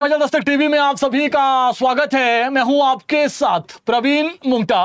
Dastak TV में आप सभी का स्वागत है। मैं हूं आपके साथ प्रवीण मुंगटा।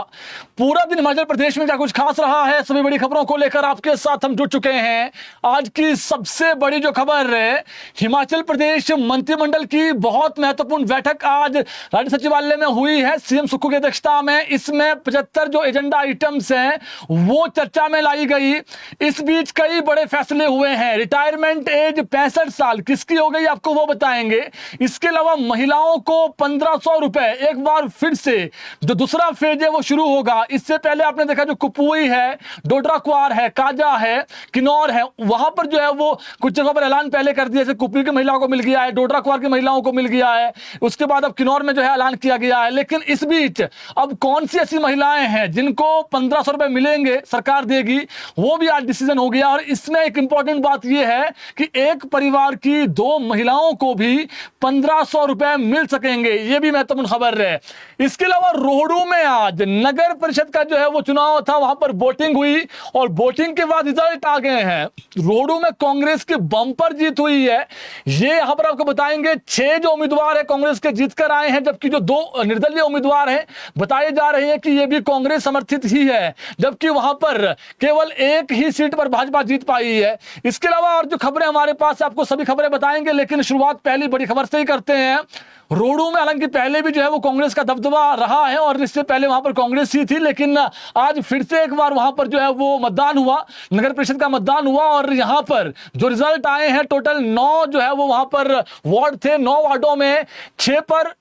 पूरा दिन हिमाचल प्रदेश में क्या कुछ खास रहा है, सभी बड़ी खबरों को लेकर आपके साथ हम जुट चुके हैं। आज की सबसे बड़ी जो खबर है, हिमाचल प्रदेश मंत्रिमंडल की बहुत महत्वपूर्ण बैठक आज राज्य सचिवालय में हुई है सीएम सुक्खू की अध्यक्षता में। इसमें 75 जो एजेंडा आइटम्स हैं वो चर्चा में लाई गई। इस बीच कई बड़े फैसले हुए हैं। रिटायरमेंट एज 65 साल किसकी हो गई आपको वो बताएंगे। इसके अलावा महिलाओं को 1500 रुपए एक बार फिर से जो दूसरा फेज है वो शुरू होगा। इससे पहले आपने देखा जो कुपवी है, डोडरा क्वार है, काजा है, किन्नौर है, वहां पर जो है वो कुछ जगहों पर ऐलान पहले कर दिया। जैसे कुपवी की महिलाओं को मिल गया है, डोडरा क्वार की महिलाओं को मिल गया है, उसके बाद अब किन्नौर में जो है ऐलान किया गया है। लेकिन इस बीच अब कौन सी ऐसी महिलाएं हैं जिनको 1500 रुपए मिलेंगे, सरकार देगी, वो भी आज डिसीजन हो गया। और इसमें एक इंपॉर्टेंट बात यह है कि एक परिवार की 2 महिलाओं को भी 1500 रुपए मिल सकेंगे। यह भी महत्वपूर्ण खबर है। इसके अलावा रोहडू में आज नगर परिषद का जो है वो चुनाव था, वहां पर वोटिंग हुई और वोटिंग के बाद रिजल्ट आ गए हैं। रोहडू में कांग्रेस की बम्पर जीत हुई है। ये यहां पर आपको बताएंगे। 6 जो उम्मीदवार है कांग्रेस के जीतकर आए हैं, जबकि जो 2 निर्दलीय उम्मीदवार हैं बताए जा रहे हैं कि ये भी कांग्रेस समर्थित ही है, जबकि वहां पर केवल एक ही सीट पर भाजपा जीत पाई है। इसके अलावा और जो खबरें हमारे पास है, आपको सभी खबरें बताएंगे, लेकिन शुरुआत पहली बड़ी खबर से ही करते हैं। रोहडू में हालांकि पहले भी जो है वो कांग्रेस का दबदबा रहा है और इससे पहले वहां पर कांग्रेस ही थी, लेकिन आज फिर से एक बार वहां पर जो है वो मतदान हुआ, नगर परिषद का मतदान हुआ। और यहां पर जो रिजल्ट आए हैं, टोटल 9 जो है वो वहां पर वार्ड थे। 9 वार्डों में 6 पर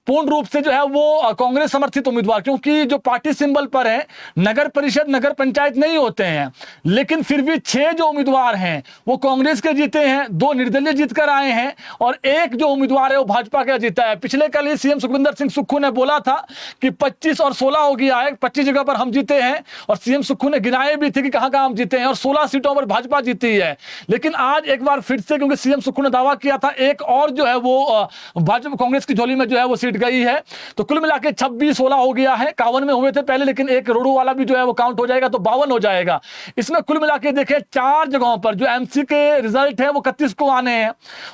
पूर्ण रूप से जो है वो कांग्रेस समर्थित उम्मीदवार, क्योंकि जो पार्टी सिंबल पर है नगर परिषद नगर पंचायत नहीं होते हैं, लेकिन फिर भी 6 जो उम्मीदवार हैं वो कांग्रेस के जीते हैं, 2 निर्दलीय जीतकर आए हैं और एक जो उम्मीदवार है वो भाजपा का जीता है। पिछले कल ही सीएम सुखविंदर सिंह सुक्खू ने बोला था कि 25 और 16 हो गया है, 25 जगह पर हम जीते हैं और सीएम सुक्खू ने गिनाए भी थे कि कहां कहां हम जीते हैं और 16 सीटों पर भाजपा जीती है। लेकिन आज एक बार फिर से, क्योंकि सीएम सुक्खू ने दावा किया था, एक और जो है वो भाजपा कांग्रेस की झोली में जो है वो गई है, तो कुल मिलाकर 26-16 हो गया है। 51 में हुए थे पहले, लेकिन एक रोडू वाला भी जो है वो काउंट हो जाएगा तो 52 हो जाएगा। इसमें कुल मिलाकर देखें 4 जगहों पर जो एमसी के रिजल्ट है वो 31 को आने हैं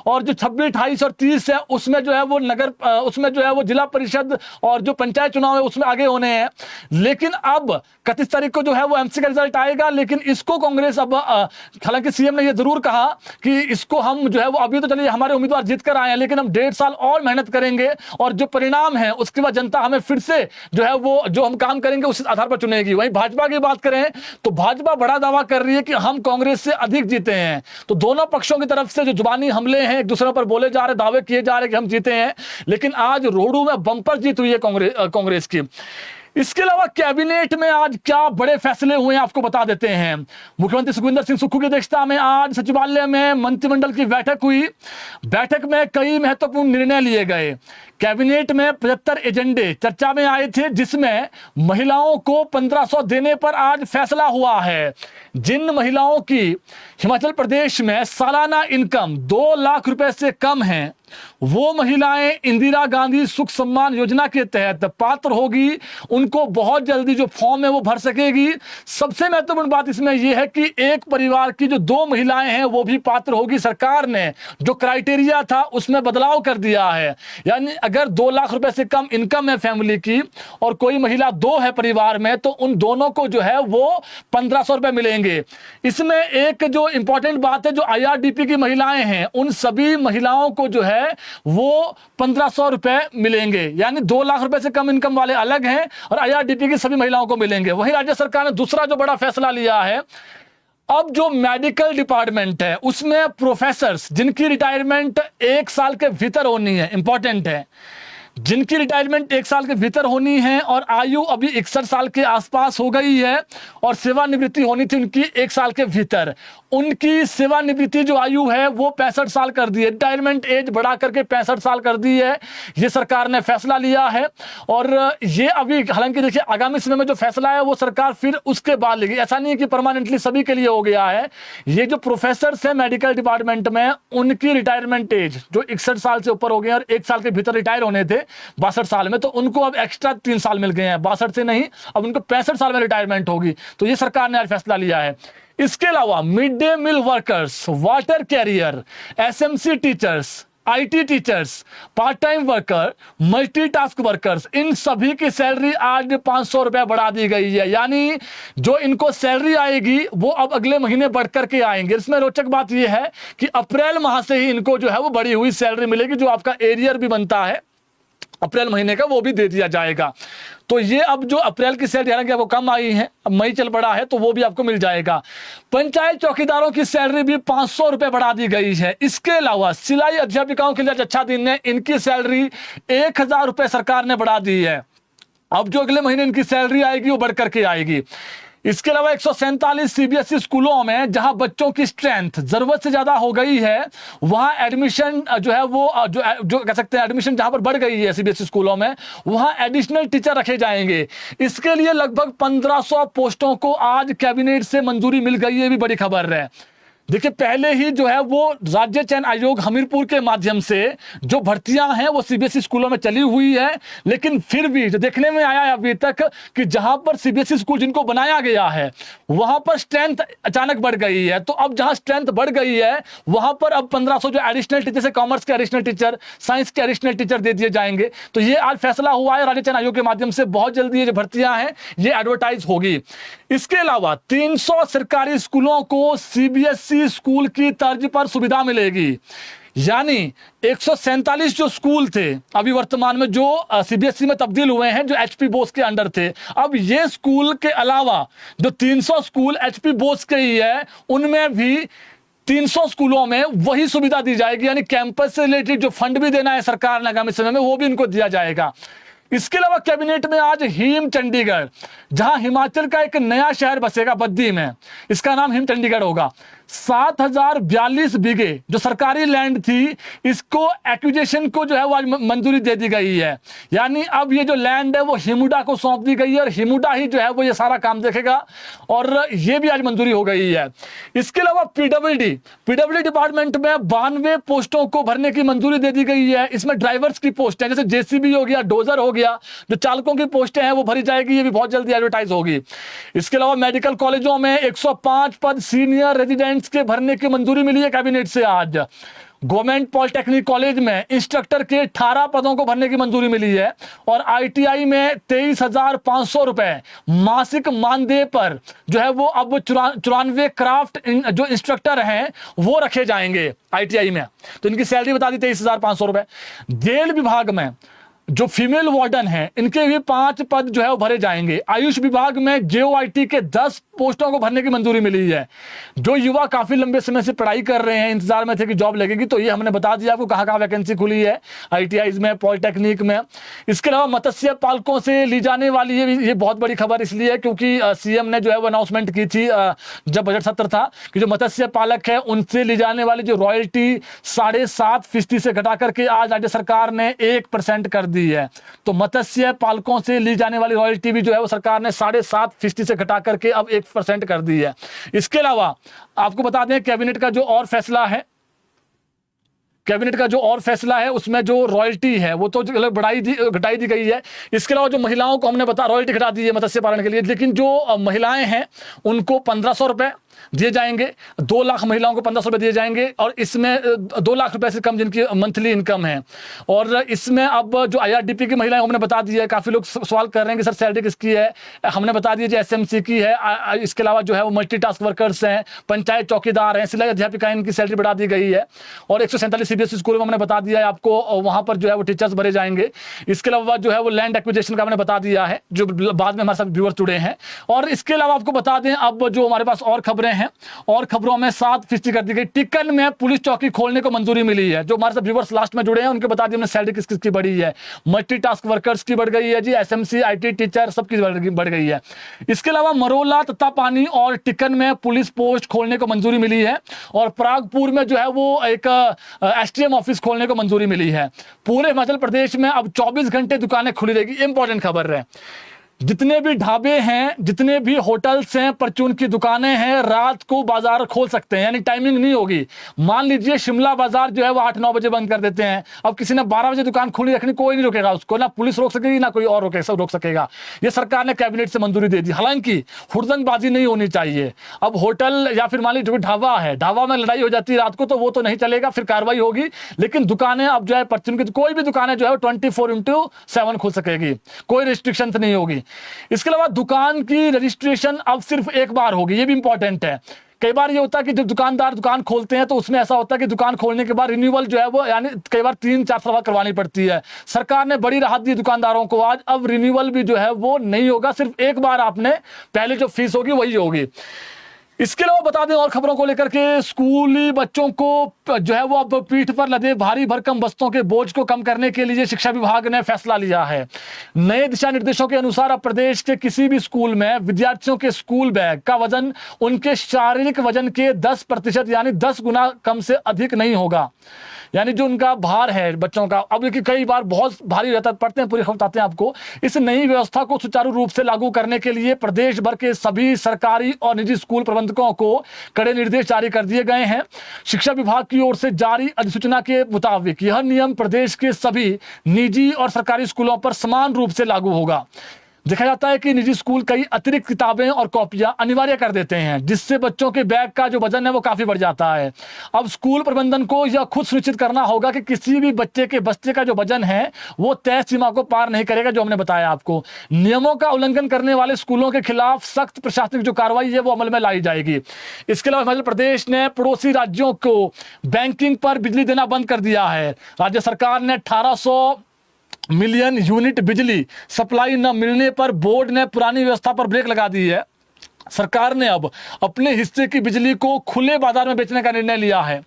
और जो 26, 28 और 30 है उसमें जो है वो उसमें जो है वो जिला परिषद और जो पंचायत चुनाव है उसमें आगे होने हैं। लेकिन अब 31 तारीख को जो है वो एमसी का रिजल्ट आएगा, लेकिन इसको कांग्रेस अब हालांकि सीएम ने यह जरूर कहा कि इसको हम जो है वो अभी तो चलिए हमारे उम्मीदवार जीत कर आए हैं, लेकिन हम 1.5 साल और मेहनत करेंगे और जो परिणाम है उसके बाद जनता हमें फिर से जो है वो जो हम काम करेंगे उस आधार पर चुनेगी। वहीं भाजपा की बात करें तो भाजपा बड़ा दावा कर रही है कि हम कांग्रेस से अधिक जीते हैं। तो दोनों पक्षों की तरफ से जो जुबानी हमले हैं, एक दूसरे पर बोले जा रहे, दावे किए जा रहे कि हम जीते हैं, लेकिन आज रोहडू में बंपर जीत हुई है कांग्रेस की। इसके अलावा कैबिनेट में आज क्या बड़े फैसले हुए हैं आपको बता देते हैं। मुख्यमंत्री सुखविंदर सिंह सुक्खू की अध्यक्षता में आज सचिवालय में मंत्रिमंडल की बैठक हुई। बैठक में कई महत्वपूर्ण निर्णय लिए गए। कैबिनेट में 75 एजेंडे चर्चा में आए थे, जिसमें महिलाओं को 1500 देने पर आज फैसला हुआ है। जिन महिलाओं की हिमाचल प्रदेश में सालाना इनकम 2 लाख रुपए से कम है, वो महिलाएं इंदिरा गांधी सुख सम्मान योजना के तहत पात्र होगी। उनको बहुत जल्दी जो फॉर्म है वो भर सकेगी। सबसे महत्वपूर्ण बात इसमें यह है कि एक परिवार की जो 2 महिलाएं हैं वो भी पात्र होगी। सरकार ने जो क्राइटेरिया था उसमें बदलाव कर दिया है, यानी अगर 2 लाख रुपए से कम इनकम है फैमिली की और कोई महिला 2 है परिवार में, तो उन दोनों को जो है वो 1500 रुपए मिलेंगे। इसमें एक जो इंपॉर्टेंट बात है, जो आईआरडीपी की महिलाएं हैं उन सभी महिलाओं को जो है वो 1500 रुपए मिलेंगे, यानी 2 लाख रुपए से कम इनकम वाले अलग हैं और आईआरडीपी की सभी महिलाओं को मिलेंगे। वहीं राज्य सरकार ने दूसरा जो बड़ा फैसला लिया है, अब जो मेडिकल डिपार्टमेंट है उसमें प्रोफेसर्स जिनकी रिटायरमेंट 1 साल के भीतर होनी है, इंपॉर्टेंट है, जिनकी रिटायरमेंट 1 साल के भीतर होनी है और आयु अभी 61 साल के आसपास हो गई है और सेवानिवृत्ति होनी थी उनकी 1 साल के भीतर, उनकी सेवानिवृत्ति जो आयु है वो 65 साल कर दी है। रिटायरमेंट एज बढ़ा करके 65 साल कर दी है। ये सरकार ने फैसला लिया है और ये अभी हालांकि देखिए आगामी समय में जो फैसला है वो सरकार फिर उसके बाद लेगी। ऐसा नहीं है कि परमानेंटली सभी के लिए हो गया है। ये जो प्रोफेसर है मेडिकल डिपार्टमेंट में, उनकी रिटायरमेंट एज जो 61 साल से ऊपर हो गए और 1 साल के भीतर रिटायर होने थे 62 साल में, तो उनको अब एक्स्ट्रा 3 साल मिल गए हैं। 62 से नहीं, अब उनको 65 साल में रिटायरमेंट होगी। तो ये सरकार ने आज फैसला लिया है। इसके अलावा mid day meal workers, water carrier, SMC teachers, IT teachers, part time worker, multitask workers, इन सभी की सैलरी आज 500 रुपए बढ़ा दी गई है। यानी जो इनको सैलरी आएगी वो अब अगले महीने बढ़ करके आएंगे। इसमें रोचक बात यह है कि अप्रैल माह से ही इनको जो है वो बढ़ी हुई सैलरी मिलेगी। जो आपका एरियर भी बनता है अप्रैल महीने का, वो भी दे दिया जाएगा। तो ये अब जो अप्रैल की सैलरी हालांकि आपको कम आई है, अब मई चल पड़ा है, तो वो भी आपको मिल जाएगा। पंचायत चौकीदारों की सैलरी भी 500 रुपए बढ़ा दी गई है। इसके अलावा सिलाई अध्यापिकाओं के लिए आज अच्छा दिन है, इनकी सैलरी 1000 रुपए सरकार ने बढ़ा दी है। अब जो अगले महीने इनकी सैलरी आएगी वो बढ़ करके आएगी। इसके अलावा 147 सीबीएसई स्कूलों में जहां बच्चों की स्ट्रेंथ जरूरत से ज्यादा हो गई है, वहां एडमिशन जो है वो जो कह सकते हैं एडमिशन जहां पर बढ़ गई है सीबीएसई स्कूलों में, वहां एडिशनल टीचर रखे जाएंगे। इसके लिए लगभग 1500 पोस्टों को आज कैबिनेट से मंजूरी मिल गई है। ये भी बड़ी खबर है। देखिए, पहले ही जो है वो राज्य चयन आयोग हमीरपुर के माध्यम से जो भर्तियां हैं वो सीबीएसई स्कूलों में चली हुई है, लेकिन फिर भी जो देखने में आया है अभी तक कि जहां पर सीबीएसई स्कूल जिनको बनाया गया है वहां पर स्ट्रेंथ अचानक बढ़ गई है। तो अब जहां स्ट्रेंथ बढ़ गई है वहां पर अब 1500 जो एडिशनल टीचर से कॉमर्स के एडिशनल टीचर, साइंस के एडिशनल टीचर दे दिए जाएंगे। तो ये आज फैसला हुआ है राज्य चयन आयोग के माध्यम से। बहुत जल्दी ये जो भर्तियां हैं ये एडवर्टाइज होगी। इसके अलावा 300 सरकारी स्कूलों को सीबीएसई स्कूल की तर्ज पर सुविधा मिलेगी। यानी 147 जो स्कूल थे अभी वर्तमान में जो सीबीएसई में तब्दील हुए हैं, जो एचपी बोस के अंडर थे, अब ये स्कूल के अलावा जो 300 स्कूल एचपी बोस के ही है, उनमें भी 300 स्कूलों में वही सुविधा दी जाएगी। यानी कैंपस से रिलेटेड जो फंड भी देना है सरकार ने आगामी समय में, वो भी इनको दिया जाएगा। इसके अलावा कैबिनेट में आज हिम चंडीगढ़, जहां हिमाचल का एक नया शहर बसेगा बद्दी में, इसका नाम हिम चंडीगढ़ होगा। 7042 बीघे जो सरकारी लैंड थी, इसको एक्विजिशन को जो है वो आज मंजूरी दे दी गई है। यानी अब ये जो लैंड है वो हिमुडा को सौंप दी गई है और हिमुडा ही जो है वो ये सारा काम देखेगा, और ये भी आज मंजूरी हो गई है। इसके अलावा पीडब्ल्यूडी डिपार्टमेंट में 92 पोस्टों को भरने की मंजूरी दे दी गई है। इसमें ड्राइवर्स की पोस्ट है, जैसे जेसीबी हो गया, डोजर हो गया, जो चालकों की पोस्टें हैं वो भरी जाएगी। ये भी बहुत जल्दी एडवर्टाइज होगी। इसके अलावा मेडिकल कॉलेजों में 105 पद सीनियर रेजिडेंट के भरने की मंजूरी मिली है कैबिनेट से। आज गवर्नमेंट पॉलिटेक्निक कॉलेज में इंस्ट्रक्टर के 18 पदों को भरने की मंजूरी मिली है, और आईटीआई में 23,500 रुपए मासिक मानदेय पर जो है वो अब 94 क्राफ्ट जो इंस्ट्रक्टर हैं वो रखे जाएंगे आईटीआई में। तो इनकी सैलरी बता दी 23,500 रुपए। जेल विभाग में जो फीमेल वार्डन हैं, इनके भी 5 पद जो है वो भरे जाएंगे। आयुष विभाग में जेओआईटी के 10 पोस्टों को भरने की मंजूरी मिली है। जो युवा काफी लंबे समय से पढ़ाई कर रहे हैं, इंतजार में थे कि जॉब लगेगी, तो ये हमने बता दिया आपको कहां कहां वैकेंसी खुली है आईटीआई में, पॉलिटेक्निक में। इसके अलावा मत्स्य पालकों से ली जाने वाली ये बहुत बड़ी खबर इसलिए क्योंकि सीएम ने जो है वो अनाउंसमेंट की थी जब बजट सत्र था कि जो मत्स्य पालक है उनसे ली जाने वाली जो रॉयल्टी 7.5% से घटा करके आज राज्य सरकार ने 1% कर दी है। तो मत्स्य पालकों से ली जाने वाली रॉयल्टी भी जो है वो सरकार ने 7.5% से घटा करके अब 1% कर दी है। इसके अलावा आपको बता दें कैबिनेट का जो और फैसला है उसमें जो रॉयल्टी है वो तो घटाई दी गई है। इसके अलावा जो महिलाओं को हमने बता रॉयल्टी घटा दी है मत्स्य पालन के लिए, लेकिन जो महिलाएं हैं उनको 1500 रुपए दिए जाएंगे। 2 लाख महिलाओं को 1500 रुपए दिए जाएंगे, और इसमें 2 लाख रुपए से कम जिनकी मंथली इनकम है। और इसमें अब जो आईआरडीपी की महिलाएं हमने बता दी है, काफी लोग सवाल कर रहे हैं कि सर सैलरी किसकी है, हमने बता दिया जो एसएमसी की है। इसके अलावा जो है वो मल्टीटास्क वर्कर्स हैं, पंचायत चौकीदार हैं, सिलाई अध्यापिका, इनकी सैलरी बढ़ा दी गई है। और 147 सीबीएसई स्कूल में हमने बता दिया है आपको, वहां पर जो है वो टीचर्स भरे जाएंगे। इसके अलावा जो है वो लैंड एक्विजिशन का हमने बता दिया है, जो बाद में हमारे साथ व्यूअर्स जुड़े हैं। और इसके अलावा आपको बता दें अब जो हमारे पास और खबरें हैं, और खबरों में 7% कर दी गई। टिक्कन में पुलिस चौकी खोलने को मंजूरी मिली है। जो हमारे साथ व्यूअर्स लास्ट में जुड़े हैं उनके बता दिए हमने सैलरी किस किस की बढ़ी है। मल्टीटास्क वर्कर्स की बढ़ गई है जी, एसएमसी, आईटी टीचर सबकी बढ़ गई है। इसके अलावा मरोला, तत्तापानी और टिक्कन में पुलिस पोस्ट खोलने को मंजूरी मिली है, और परागपुर में जो है वो एक एसटीएम ऑफिस खोलने को मंजूरी मिली है। पूरे हिमाचल प्रदेश में अब 24 घंटे दुकानें खुली रहेगी। इंपॉर्टेंट खबर है। जितने भी ढाबे हैं, जितने भी होटल्स हैं, परचून की दुकानें हैं, रात को बाजार खोल सकते हैं, यानी टाइमिंग नहीं होगी। मान लीजिए शिमला बाजार जो है वो 8-9 बजे बंद कर देते हैं। अब किसी ने 12 बजे दुकान खुली रखनी, कोई नहीं रोकेगा उसको, ना पुलिस रोक सकेगी ना कोई और रोक सकेगा। ये सरकार ने कैबिनेट से मंजूरी दे दी। हालांकि हुड़दंगबाजी नहीं होनी चाहिए। अब होटल या फिर मान लीजिए ढाबा है, ढाबा में लड़ाई हो जाती है रात को, तो वो तो नहीं चलेगा, फिर कार्रवाई होगी। लेकिन दुकानें अब जो है परचून की कोई भी दुकानें जो है 24/7 खुल सकेगी, कोई रिस्ट्रिक्शन नहीं होगी। इसके अलावा दुकान की रजिस्ट्रेशन अब सिर्फ एक बार होगी, ये भी इंपॉर्टेंट है। कई बार ये होता है कि जब दुकानदार दुकान खोलते हैं तो उसमें ऐसा होता है कि दुकान खोलने के बाद रिन्यूअल जो है वो यानी कई बार 3-4 साल करवानी पड़ती है। सरकार ने बड़ी राहत दी दुकानदारों को आज, अब रिन्यूअल भी जो है वो नहीं होगा, सिर्फ एक बार आपने पहले जो फीस होगी वही होगी। इसके अलावा बता दें और खबरों को लेकर के, स्कूली बच्चों को जो है वो अब पीठ पर लदे भारी भरकम बस्तों के बोझ को कम करने के लिए शिक्षा विभाग ने फैसला लिया है। नए दिशा निर्देशों के अनुसार अब प्रदेश के किसी भी स्कूल में विद्यार्थियों के स्कूल बैग का वजन उनके शारीरिक वजन के 10% यानी 10 गुना कम से अधिक नहीं होगा। यानी जो उनका भार है बच्चों का, अब देखिए कई बार बहुत भारी रहता है, पढ़ते हैं पूरी खबर बताते हैं आपको। इस नई व्यवस्था को सुचारू रूप से लागू करने के लिए प्रदेश भर के सभी सरकारी और निजी स्कूल प्रबंधकों को कड़े निर्देश जारी कर दिए गए हैं। शिक्षा विभाग की ओर से जारी अधिसूचना के मुताबिक यह नियम प्रदेश के सभी निजी और सरकारी स्कूलों पर समान रूप से लागू होगा। देखा जाता है कि निजी स्कूल कई अतिरिक्त किताबें और कॉपियां अनिवार्य कर देते हैं, जिससे बच्चों के बैग का जो वजन है वो काफी बढ़ जाता है। अब स्कूल प्रबंधन को यह खुद सुनिश्चित करना होगा कि किसी भी बच्चे के बस्ते का जो वजन है वो तय सीमा को पार नहीं करेगा, जो हमने बताया आपको। नियमों का उल्लंघन करने वाले स्कूलों के खिलाफ सख्त प्रशासनिक जो कार्रवाई है वो अमल में लाई जाएगी। इसके अलावा हिमाचल प्रदेश ने पड़ोसी राज्यों को बैंकिंग पर बिजली देना बंद कर दिया है। राज्य सरकार ने 1800 मिलियन यूनिट बिजली सप्लाई न मिलने पर बोर्ड ने पुरानी व्यवस्था पर ब्रेक लगा दी है। सरकार ने अब अपने हिस्से की बिजली को खुले बाजार में बेचने का निर्णय लिया है।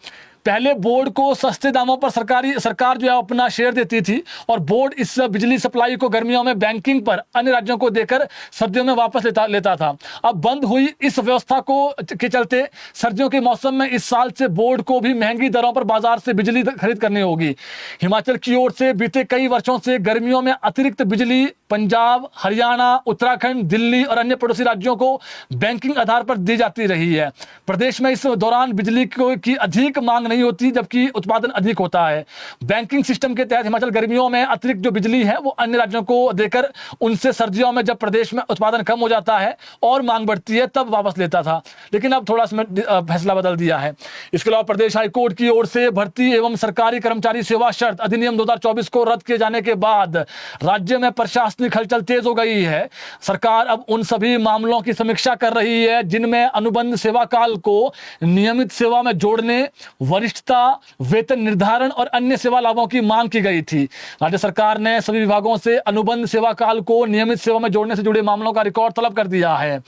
पहले बोर्ड को सस्ते दामों पर सरकार जो है अपना शेयर देती थी और बोर्ड इस बिजली सप्लाई को गर्मियों में बैंकिंग पर अन्य राज्यों को देकर सर्दियों में वापस लेता था। अब बंद हुई इस व्यवस्था के चलते सर्दियों के मौसम में इस साल से बोर्ड को भी महंगी दरों पर बाजार से बिजली खरीद करनी होगी। हिमाचल की ओर से बीते कई वर्षों से गर्मियों में अतिरिक्त बिजली पंजाब, हरियाणा, उत्तराखंड, दिल्ली और अन्य पड़ोसी राज्यों को बैंकिंग आधार पर दी जाती रही है। प्रदेश में इस दौरान बिजली की अधिक मांग नहीं होती, जबकि उत्पादन अधिक होता है। बैंकिंग सिस्टम के तहत हिमाचल गर्मियों में अतिरिक्त जो बिजली है वो अन्य राज्यों को देकर उनसे सर्दियों में जब प्रदेश में उत्पादन कम हो जाता है और मांग बढ़ती है तब वापस लेता था, लेकिन अब थोड़ा इसमें फैसला बदल दिया है। इसके अलावा प्रदेश हाईकोर्ट की ओर से भर्ती एवं सरकारी कर्मचारी सेवा शर्त अधिनियम 2024 को रद्द किए जाने के बाद राज्य में प्रशासनिक हलचल तेज हो गई है। सरकार अब उन सभी मामलों की समीक्षा कर रही है जिनमें अनुबंध सेवा काल को नियमित सेवा में जोड़ने, वरिष्ठता, वेतन निर्धारण और अन्य सेवा लाभों की मांग की गई थी। राज्य सरकार ने सभी विभागों से अनुबंध सेवा काल को नियमित सेवा में जोड़ने से जुड़े मामलों का रिकॉर्ड तलब कर दिया है।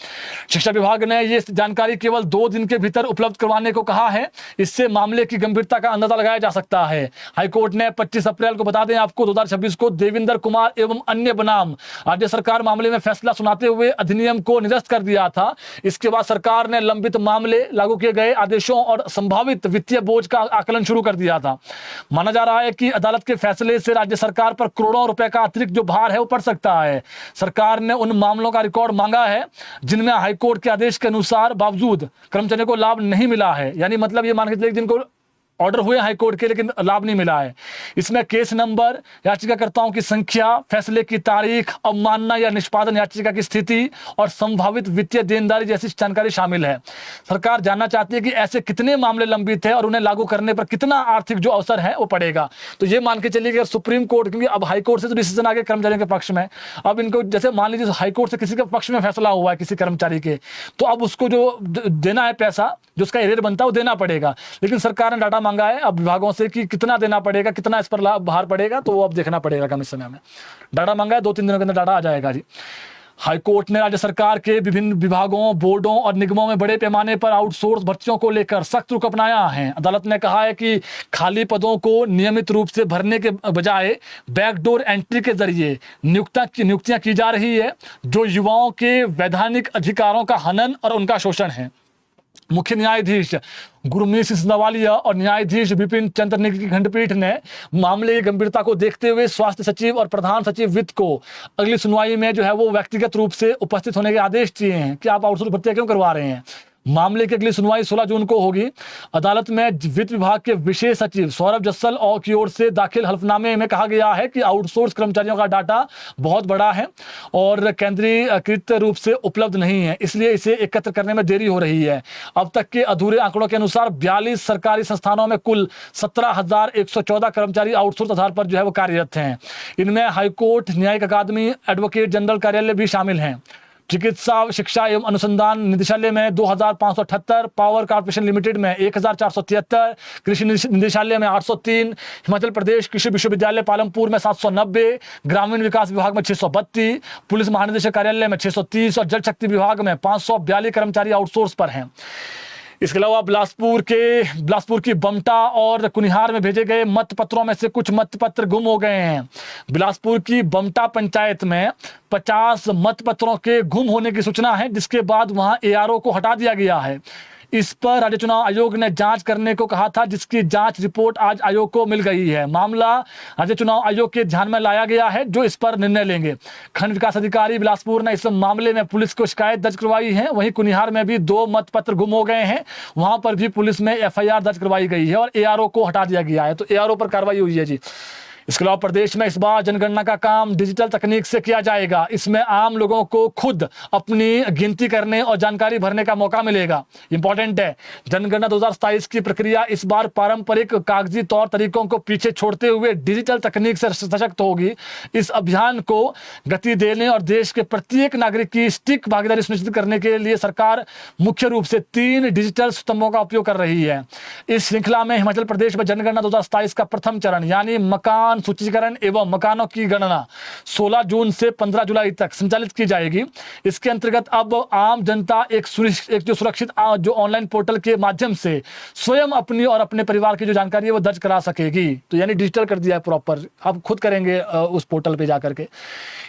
शिक्षा विभाग ने यह जानकारी केवल 2 दिन के भीतर उपलब्ध करवाने को कहा है। इससे मामले की गंभीरता का अंदाजा लगाया जा सकता है। हाईकोर्ट ने 25 अप्रैल को बता दें आपको 2026 को देवेंद्र कुमार एवं अन्य बनाम राज्य सरकार मामले में फैसला सुनाते हुए अधिनियम को निरस्त कर दिया था। इसके बाद सरकार ने लंबित मामले, लागू किए गए आदेशों और संभावित वित्तीय बोझ का आकलन शुरू कर दिया था। माना जा रहा है कि अदालत के फैसले से राज्य सरकार पर करोड़ों रुपए का अतिरिक्त जो भार है वो पड़ सकता है। सरकार ने उन मामलों का रिकॉर्ड मांगा है जिनमें हाईकोर्ट के आदेश के अनुसार बावजूद कर्मचारियों को लाभ नहीं मिला है, यानी मतलब ये मान के चलिए जिनको ऑर्डर हुए हाईकोर्ट के लेकिन लाभ नहीं मिला है। इसमें केस नंबर, याचिकाकर्ताओं की संख्या, फैसले की तारीख, अवमानना या निष्पादन याचिका की स्थिति और संभावित वित्तीय देनदारी जैसी जानकारी शामिल है। सरकार जानना चाहती है कि ऐसे कितने मामले लंबित है और उन्हें लागू करने पर कितना आर्थिक जो अवसर है वो पड़ेगा। तो ये मान के चलिए कि सुप्रीम कोर्ट, क्योंकि अब हाईकोर्ट से तो डिसीजन आ गया कर्मचारियों के पक्ष में, अब इनको जैसे मान लीजिए हाईकोर्ट से किसी के पक्ष में फैसला हुआ है किसी कर्मचारी के, तो अब उसको जो देना है पैसा, जो उसका एरियर बनता है वो देना पड़ेगा। लेकिन सरकार ने डाटा मांगा है अब विभागों से कि कितना देना पड़ेगा, कितना इस पर भार पड़ेगा, तो वो अब देखना पड़ेगा कम इस समय में। डाटा मांगा है, 2-3 दिनों के अंदर डाटा आ जाएगा जी। हाईकोर्ट ने राज्य सरकार के विभिन्न विभागों, बोर्डों और निगमों में बड़े पैमाने पर आउटसोर्स भर्तियों को लेकर सख्त रुख अपनाया है। अदालत ने कहा है कि खाली पदों को नियमित रूप से भरने के बजाय बैकडोर एंट्री के जरिए नियुक्तियां की जा रही है, जो युवाओं के वैधानिक अधिकारों का हनन और उनका शोषण है। मुख्य न्यायाधीश गुरमीत सिंह सिंधावालिया और न्यायाधीश विपिन चंद्र नेगी की खंडपीठ ने मामले की गंभीरता को देखते हुए स्वास्थ्य सचिव और प्रधान सचिव वित्त को अगली सुनवाई में जो है वो व्यक्तिगत रूप से उपस्थित होने के आदेश दिए हैं कि आप आउटसोर्स भर्ती क्यों करवा रहे हैं। मामले की अगली सुनवाई 16 जून को होगी। अदालत में वित्त विभाग के विशेष सचिव सौरभ जस्सल और की ओर से दाखिल हल्फनामे में कहा गया है कि आउटसोर्स कर्मचारियों का डाटा बहुत बड़ा है और केंद्रीकृत रूप से उपलब्ध नहीं है, इसलिए इसे एकत्र करने में देरी हो रही है। अब तक के अधूरे आंकड़ों के अनुसार 42 सरकारी संस्थानों में कुल 17,114 कर्मचारी आउटसोर्स आधार पर जो है वो कार्यरत हैं। इनमें हाईकोर्ट, न्यायिक अकादमी, एडवोकेट जनरल कार्यालय भी शामिल हैं। चिकित्सा शिक्षा एवं अनुसंधान निदेशालय में 2,578, पावर कॉर्पोरेशन लिमिटेड में 1,473, कृषि निदेशालय में 803, हिमाचल प्रदेश कृषि विश्वविद्यालय पालमपुर में 790, ग्रामीण विकास विभाग में 632, पुलिस महानिदेशक कार्यालय में 630 और जल शक्ति विभाग में 542 कर्मचारी आउटसोर्स पर हैं। इसके अलावा बिलासपुर की बमटा और कुनिहार में भेजे गए मतपत्रों में से कुछ मतपत्र गुम हो गए हैं। बिलासपुर की बमटा पंचायत में 50 मतपत्रों के गुम होने की सूचना है, जिसके बाद वहां एआरओ को हटा दिया गया है। इस पर राज्य चुनाव आयोग ने जांच करने को कहा था, जिसकी जांच रिपोर्ट आज आयोग को मिल गई है। मामला राज्य चुनाव आयोग के ध्यान में लाया गया है, जो इस पर निर्णय लेंगे। खंड विकास अधिकारी बिलासपुर ने इस मामले में पुलिस को शिकायत दर्ज करवाई है। वहीं कुनिहार में भी 2 मतपत्र गुम हो गए हैं, वहां पर भी पुलिस में एफआईआर दर्ज करवाई गई है और एआरओ को हटा दिया गया है। तो एआरओ पर कार्रवाई हुई है जी। इसके अलावा प्रदेश में इस बार जनगणना का काम डिजिटल तकनीक से किया जाएगा। इसमें आम लोगों को खुद अपनी गिनती करने और जानकारी भरने का मौका मिलेगा। इंपॉर्टेंट है, जनगणना 2027 की प्रक्रिया इस बार पारंपरिक कागजी तौर तरीकों को पीछे छोड़ते हुए डिजिटल तकनीक से सशक्त होगी। इस अभियान को गति देने और देश के प्रत्येक नागरिक की सटीक भागीदारी सुनिश्चित करने के लिए सरकार मुख्य रूप से 3 डिजिटल स्तंभों का उपयोग कर रही है। इस श्रृंखला में हिमाचल प्रदेश में जनगणना 2027 का प्रथम चरण यानी मकान सूचीकरण एवं मकानों की गणना 16 जून से 15 जुलाई तक संचालित की जाएगी। इसके अंतर्गत अब आम जनता एक जो सुरक्षित जो ऑनलाइन पोर्टल के माध्यम से स्वयं अपनी और अपने परिवार की जो जानकारी है वो दर्ज करा सकेगी। तो यानी डिजिटल कर दिया है प्रॉपर, आप खुद करेंगे उस पोर्टल पे जाकर के।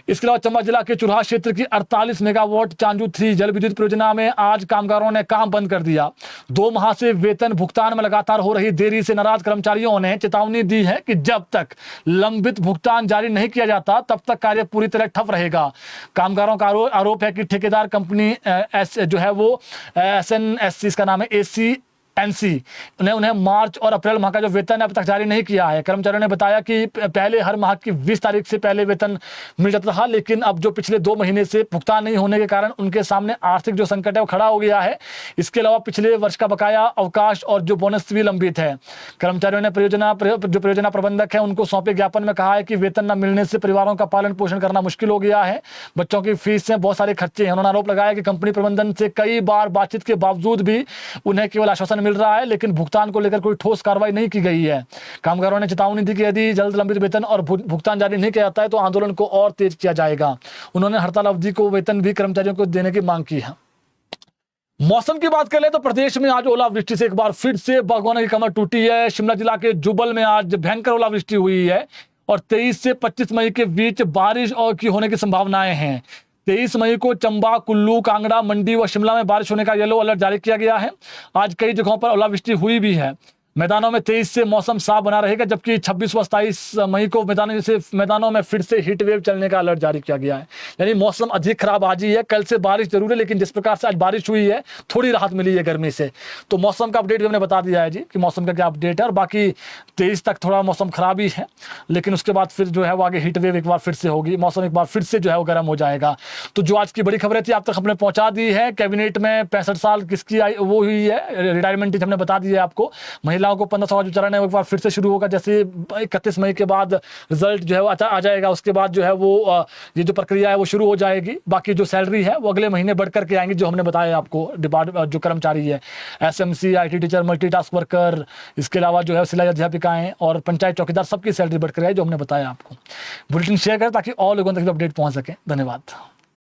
इसके अलावा चंबा जिला के चुराह क्षेत्र की 48 मेगावाट चांजू 3 जल विद्युत परियोजना में आज कामगारों ने काम बंद कर दिया। 2 माह से वेतन भुगतान में लगातार हो रही देरी से नाराज कर्मचारियों ने चेतावनी दी है कि जब तक लंबित भुगतान जारी नहीं किया जाता तब तक कार्य पूरी तरह ठप रहेगा। कामगारों का आरोप है कि ठेकेदार कंपनी जो है वो SNSC इसका नाम है ACNC उन्हें मार्च और अप्रैल माह का जो वेतन है अब तक जारी नहीं किया है। कर्मचारियों ने बताया कि पहले हर माह की 20 तारीख से पहले वेतन मिल जाता था, लेकिन अब जो पिछले 2 महीने से भुगतान नहीं होने के कारण उनके सामने आर्थिक जो संकट है वो खड़ा हो गया है। इसके अलावा पिछले वर्ष का बकाया अवकाश और जो बोनस भी लंबित है। कर्मचारियों ने परियोजना प्रबंधक है उनको सौंपे ज्ञापन में कहा है कि वेतन न मिलने से परिवारों का पालन पोषण करना मुश्किल हो गया है। बच्चों की फीस से बहुत सारे खर्चे हैं। उन्होंने आरोप लगाया कि कंपनी प्रबंधन से कई बार बातचीत के बावजूद भी उन्हें केवल आश्वासन मिल रहा है, लेकिन भुगतान को लेकर कोई ठोस कार्रवाई नहीं की गई है। कामगारों ने चेतावनी दी कि यदि जल्द लंबित वेतन और भुगतान जारी नहीं किया जाता है तो आंदोलन को और तेज किया जाएगा। उन्होंने हड़ताल अवधि को वेतन भी कर्मचारियों को देने की मांग की है। मौसम की बात करें तो प्रदेश में आज ओलावृष्टि से एक बार फिर से बागवानों की कमर टूटी है। शिमला जिला के जुब्बल में आज भयंकर ओलावृष्टि हुई है और 23 से 25 मई के बीच बारिश और की होने की संभावनाएं हैं। 23 मई को चंबा, कुल्लू, कांगड़ा, मंडी व शिमला में बारिश होने का येलो अलर्ट जारी किया गया है। आज कई जगहों पर ओलावृष्टि हुई भी है। मैदानों में 23 से मौसम साफ बना रहेगा, जबकि 26 व 27 मई को मैदानों में फिर से हीट वेव चलने का अलर्ट जारी किया गया है। यानी मौसम अधिक खराब आज ही है। कल से बारिश जरूर है, लेकिन जिस प्रकार से आज बारिश हुई है थोड़ी राहत मिली है गर्मी से। तो मौसम का अपडेट भी हमने बता दिया है जी कि मौसम का क्या अपडेट है। और बाकी 23 तक थोड़ा मौसम खराब ही है, लेकिन उसके बाद फिर जो है वो आगे हीट वेव एक बार फिर से होगी। मौसम एक बार फिर से जो है वो गर्म हो जाएगा। तो जो आज की बड़ी खबरें थी आप तक हमने पहुंचा दी है। कैबिनेट में 65 साल किसकी वो हुई है, रिटायरमेंट हमने बता दी है आपको। महिलाओं को 1500 जो चरण है वो एक बार फिर से शुरू होगा। जैसे 31 मई के बाद रिजल्ट जो है वो आ जाएगा, उसके बाद जो है वो ये जो प्रक्रिया है वो शुरू हो जाएगी। बाकी जो सैलरी है वो अगले महीने बढ़ करके आएंगी, जो हमने बताया आपको। डिपार्टमेंट जो कर्मचारी है, SMC, IT teacher, multitask worker, इसके अलावा जो है सिलाई अध्यापिकाएं और पंचायत चौकीदार, सबकी सैलरी बढ़ कर है, जो हमने बताया आपको। बुलेटिन शेयर करें ताकि और लोगों तक अपडेट पहुंच सके। धन्यवाद।